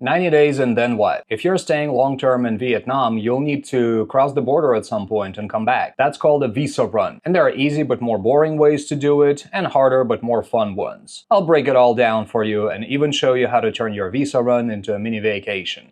90 days and then what? If you're staying long-term in Vietnam, you'll need to cross the border at some point and come back. That's called a visa run. And there are easy but more boring ways to do it, and harder but more fun ones. I'll break it all down for you and even show you how to turn your visa run into a mini vacation.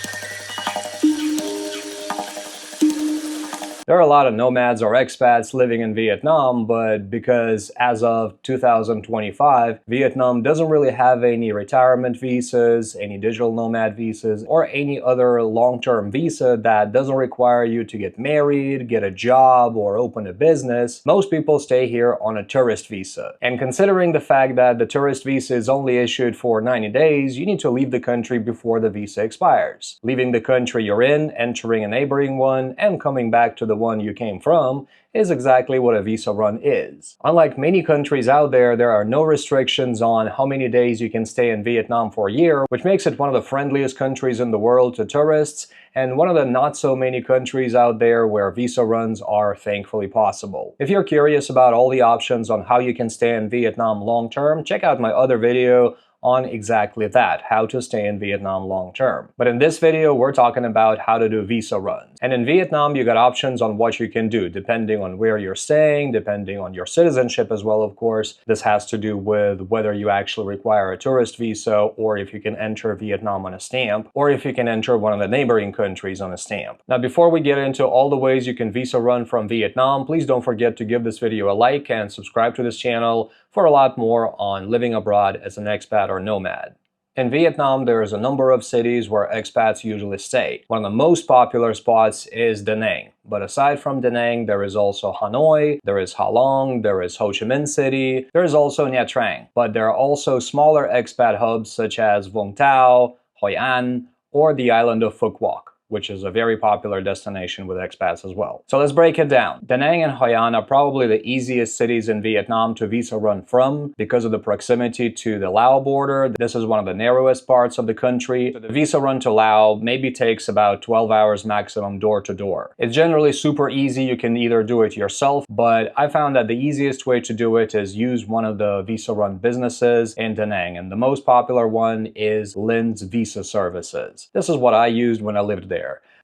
There are a lot of nomads or expats living in Vietnam, but because as of 2025, Vietnam doesn't really have any retirement visas, any digital nomad visas, or any other long-term visa that doesn't require you to get married, get a job, or open a business, most people stay here on a tourist visa. And considering the fact that the tourist visa is only issued for 90 days, you need to leave the country before the visa expires. Leaving the country you're in, entering a neighboring one, and coming back to the one you came from is exactly what a visa run is. Unlike many countries out there, there are no restrictions on how many days you can stay in Vietnam for a year, which makes it one of the friendliest countries in the world to tourists, and one of the not so many countries out there where visa runs are thankfully possible. If you're curious about all the options on how you can stay in Vietnam long term, check out my other video on exactly that, how to stay in Vietnam long term. But in this video, we're talking about how to do visa runs. And in Vietnam, you got options on what you can do, depending on where you're staying, depending on your citizenship as well, of course. This has to do with whether you actually require a tourist visa, or if you can enter Vietnam on a stamp, or if you can enter one of the neighboring countries on a stamp. Now, before we get into all the ways you can visa run from Vietnam, please don't forget to give this video a like and subscribe to this channel for a lot more on living abroad as an expat or nomad. In Vietnam, there is a number of cities where expats usually stay. One of the most popular spots is Da Nang. But aside from Da Nang, there is also Hanoi, there is Ha Long, there is Ho Chi Minh City, there is also Nha Trang. But there are also smaller expat hubs such as Vung Tau, Hoi An, or the island of Phuoc Quoc, which is a very popular destination with expats as well. So let's break it down. Da Nang and Hoi An are probably the easiest cities in Vietnam to visa run from because of the proximity to the Laos border. This is one of the narrowest parts of the country. So the visa run to Laos maybe takes about 12 hours maximum door to door. It's generally super easy. You can either do it yourself, but I found that the easiest way to do it is use one of the visa run businesses in Da Nang. And the most popular one is Lin's Visa Services. This is what I used when I lived there.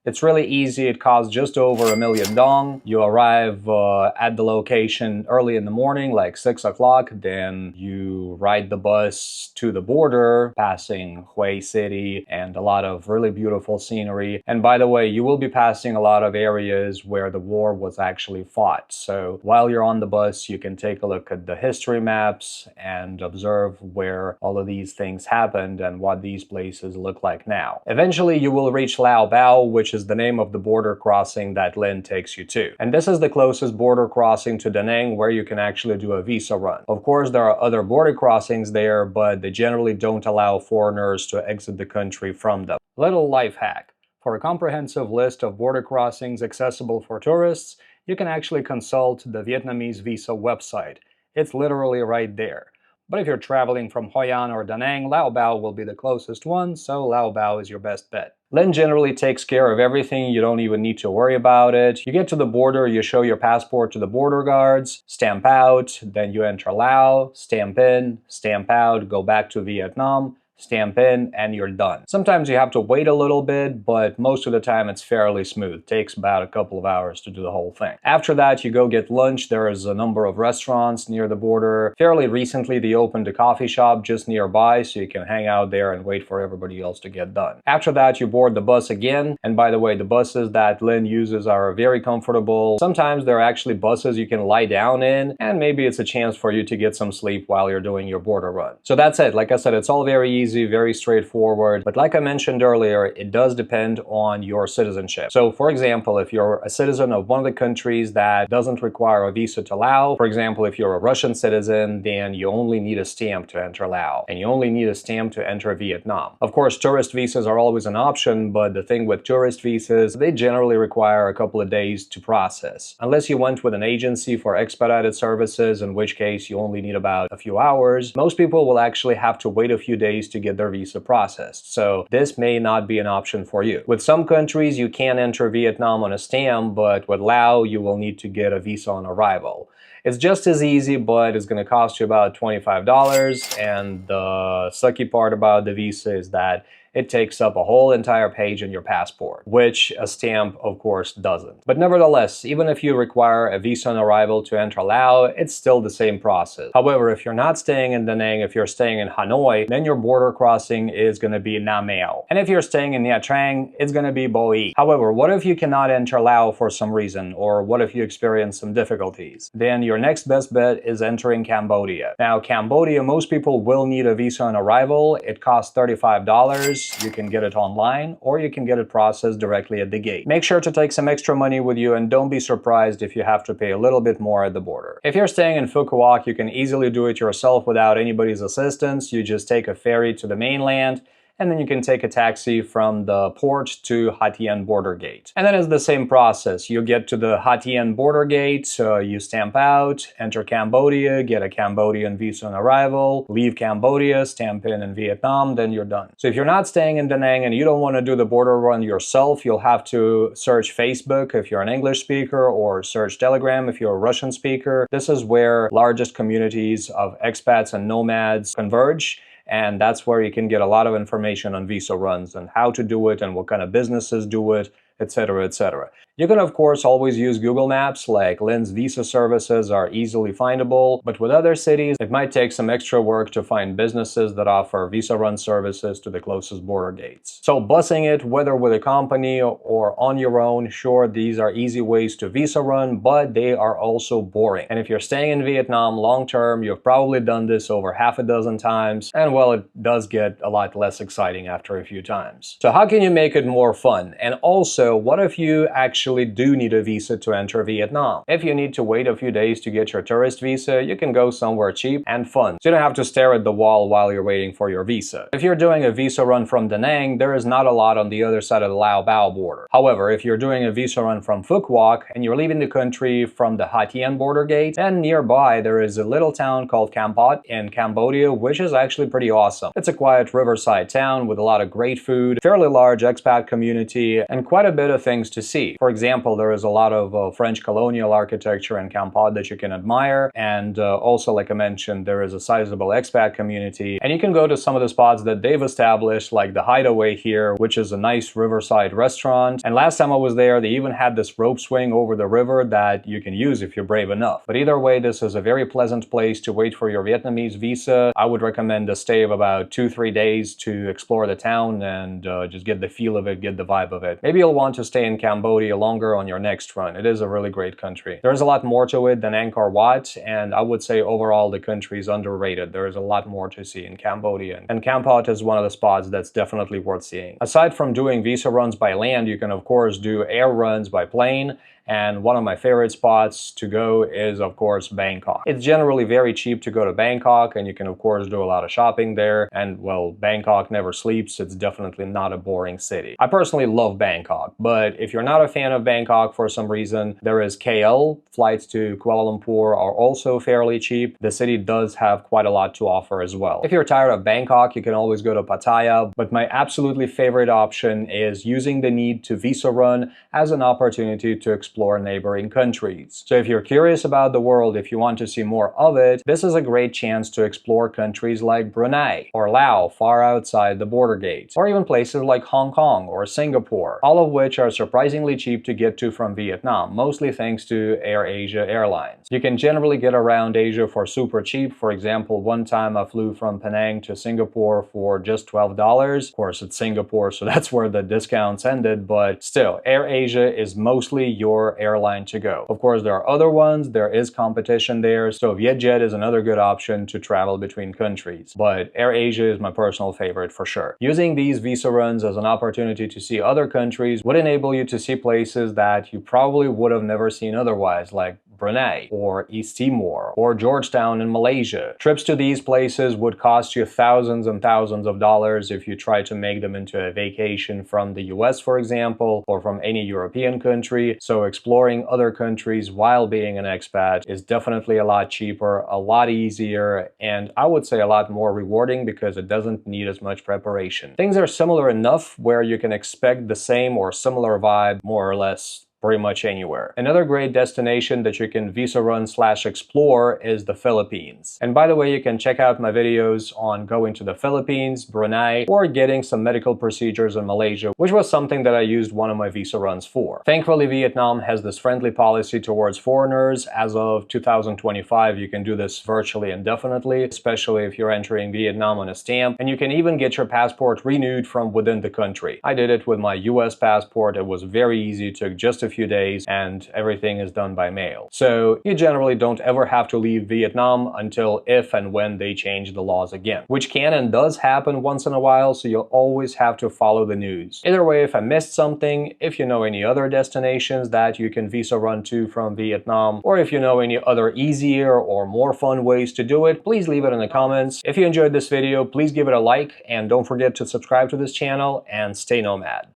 It's really easy. It costs just over $1 million dong. You arrive at the location early in the morning, like 6 o'clock. Then you ride the bus to the border, passing Hue City and a lot of really beautiful scenery. And by the way, you will be passing a lot of areas where the war was actually fought. So while you're on the bus, you can take a look at the history maps and observe where all of these things happened and what these places look like now. Eventually, you will reach Lao Bao, which is the name of the border crossing that Lin takes you to. And this is the closest border crossing to Da Nang where you can actually do a visa run. Of course, there are other border crossings there, but they generally don't allow foreigners to exit the country from them. Little life hack. For a comprehensive list of border crossings accessible for tourists, you can actually consult the Vietnamese visa website. It's literally right there. But if you're traveling from Hoi An or Da Nang, Lao Bao will be the closest one, so Lao Bao is your best bet. Lin generally takes care of everything. You don't even need to worry about it. You get to the border, you show your passport to the border guards, stamp out, then you enter Laos, stamp in, stamp out, go back to Vietnam, stamp in, and you're done. Sometimes you have to wait a little bit, but most of the time it's fairly smooth. It takes about a couple of hours to do the whole thing. After that, you go get lunch. There is a number of restaurants near the border. Fairly recently, they opened a coffee shop just nearby, so you can hang out there and wait for everybody else to get done. After that, you board the bus again. And by the way, the buses that Lin uses are very comfortable. Sometimes there are actually buses you can lie down in, and maybe it's a chance for you to get some sleep while you're doing your border run. So that's it. Like I said, it's all very easy, very straightforward. But like I mentioned earlier, it does depend on your citizenship. So for example, if you're a citizen of one of the countries that doesn't require a visa to Laos, for example, if you're a Russian citizen, then you only need a stamp to enter Laos, and you only need a stamp to enter Vietnam. Of course, tourist visas are always an option, but the thing with tourist visas, they generally require a couple of days to process. Unless you went with an agency for expedited services, in which case you only need about a few hours, most people will actually have to wait a few days to get their visa processed. So this may not be an option for you. With some countries, you can enter Vietnam on a stamp, but with Laos, you will need to get a visa on arrival. It's just as easy, but it's going to cost you about $25. And the sucky part about the visa is that it takes up a whole entire page in your passport, which a stamp, of course, doesn't. But nevertheless, even if you require a visa on arrival to enter Laos, it's still the same process. However, if you're not staying in Da Nang, if you're staying in Hanoi, then your border crossing is going to be Nam Meo. And if you're staying in Nha Trang, it's going to be Boi. However, what if you cannot enter Laos for some reason, or what if you experience some difficulties? Then your next best bet is entering Cambodia. Now, Cambodia, most people will need a visa on arrival. It costs $35. You can get it online, or you can get it processed directly at the gate. Make sure to take some extra money with you, and don't be surprised if you have to pay a little bit more at the border. If you're staying in Phu Quoc, you can easily do it yourself without anybody's assistance. You just take a ferry to the mainland, and then you can take a taxi from the port to Ha Tien border gate. And then it's the same process. You get to the Ha Tien border gate, you stamp out, enter Cambodia, get a Cambodian visa on arrival, leave Cambodia, stamp in Vietnam, then you're done. So if you're not staying in Da Nang and you don't want to do the border run yourself, you'll have to search Facebook if you're an English speaker, or search Telegram if you're a Russian speaker. This is where largest communities of expats and nomads converge. And that's where you can get a lot of information on visa runs and how to do it and what kind of businesses do it, etc., etc. You can, of course, always use Google Maps, like Lynn's visa services are easily findable, but with other cities, it might take some extra work to find businesses that offer visa run services to the closest border gates. So busing it, whether with a company or on your own, sure, these are easy ways to visa run, but they are also boring. And if you're staying in Vietnam long term, you've probably done this over half a dozen times, and well, it does get a lot less exciting after a few times. So how can you make it more fun? And also, what if you actually do need a visa to enter Vietnam? If you need to wait a few days to get your tourist visa, you can go somewhere cheap and fun, so you don't have to stare at the wall while you're waiting for your visa. If you're doing a visa run from Da Nang, there is not a lot on the other side of the Lao Bao border. However, if you're doing a visa run from Phu Quoc and you're leaving the country from the Ha Tien border gate, then nearby there is a little town called Kampot in Cambodia, which is actually pretty awesome. It's a quiet riverside town with a lot of great food, fairly large expat community, and quite a bit of things to see. For example, there is a lot of French colonial architecture in Kampot that you can admire, and also, like I mentioned, there is a sizable expat community, and you can go to some of the spots that they've established, like the Hideaway here, which is a nice riverside restaurant. And last time I was there, they even had this rope swing over the river that you can use if you're brave enough. But either way, this is a very pleasant place to wait for your Vietnamese visa. I would recommend a stay of about 2-3 days to explore the town and just get the feel of it, get the vibe of it. Maybe you'll want to stay in Cambodia longer on your next run. It is a really great country. There's a lot more to it than Angkor Wat, and I would say overall the country is underrated. There is a lot more to see in Cambodia, and Kampot is one of the spots that's definitely worth seeing. Aside from doing visa runs by land, you can of course do air runs by plane. And one of my favorite spots to go is, of course, Bangkok. It's generally very cheap to go to Bangkok, and you can, of course, do a lot of shopping there. And, well, Bangkok never sleeps. It's definitely not a boring city. I personally love Bangkok, but if you're not a fan of Bangkok for some reason, there is KL. Flights to Kuala Lumpur are also fairly cheap. The city does have quite a lot to offer as well. If you're tired of Bangkok, you can always go to Pattaya, but my absolutely favorite option is using the need to visa run as an opportunity to explore neighboring countries. So if you're curious about the world, if you want to see more of it, this is a great chance to explore countries like Brunei or Laos, far outside the border gates, or even places like Hong Kong or Singapore, all of which are surprisingly cheap to get to from Vietnam, mostly thanks to AirAsia Airlines. You can generally get around Asia for super cheap. For example, one time I flew from Penang to Singapore for just $12. Of course, it's Singapore, so that's where the discounts ended, but still, AirAsia is mostly your airline to go. Of course, there are other ones, there is competition there, so Vietjet is another good option to travel between countries, but AirAsia is my personal favorite for sure. Using these visa runs as an opportunity to see other countries would enable you to see places that you probably would have never seen otherwise, like Brunei, or East Timor, or Georgetown in Malaysia. Trips to these places would cost you thousands and thousands of dollars if you try to make them into a vacation from the US, for example, or from any European country. So exploring other countries while being an expat is definitely a lot cheaper, a lot easier, and I would say a lot more rewarding because it doesn't need as much preparation. Things are similar enough where you can expect the same or similar vibe more or less pretty much anywhere. Another great destination that you can visa run / explore is the Philippines. And by the way, you can check out my videos on going to the Philippines, Brunei, or getting some medical procedures in Malaysia, which was something that I used one of my visa runs for. Thankfully, Vietnam has this friendly policy towards foreigners. As of 2025, you can do this virtually indefinitely, especially if you're entering Vietnam on a stamp, and you can even get your passport renewed from within the country. I did it with my US passport. It was very easy, it took just a few days, and everything is done by mail. So you generally don't ever have to leave Vietnam until if and when they change the laws again, which can and does happen once in a while, so you'll always have to follow the news. Either way, if I missed something, if you know any other destinations that you can visa run to from Vietnam, or if you know any other easier or more fun ways to do it, please leave it in the comments. If you enjoyed this video, please give it a like, and don't forget to subscribe to this channel, and stay nomad.